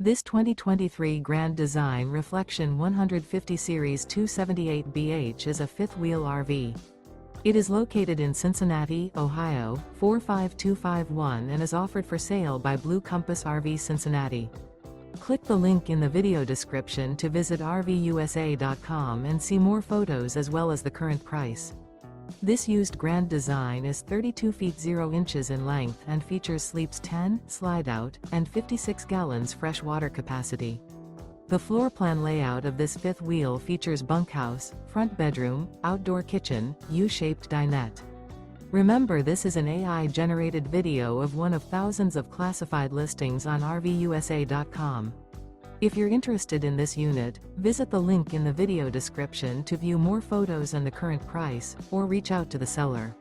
This 2023 Grand Design Reflection 150 Series 278BH is a fifth-wheel RV. It is located in Cincinnati, Ohio, 45251 and is offered for sale by Blue Compass RV Cincinnati. Click the link in the video description to visit RVUSA.com and see more photos as well as the current price. This used Grand Design is 32 feet 0 inches in length and features sleeps 10, Slideout, and 56 gallons fresh water capacity. The floor plan layout of this fifth wheel features bunkhouse, front bedroom, outdoor kitchen, U-shaped dinette. Remember, this is an AI-generated video of one of thousands of classified listings on RVUSA.com. If you're interested in this unit, visit the link in the video description to view more photos and the current price, or reach out to the seller.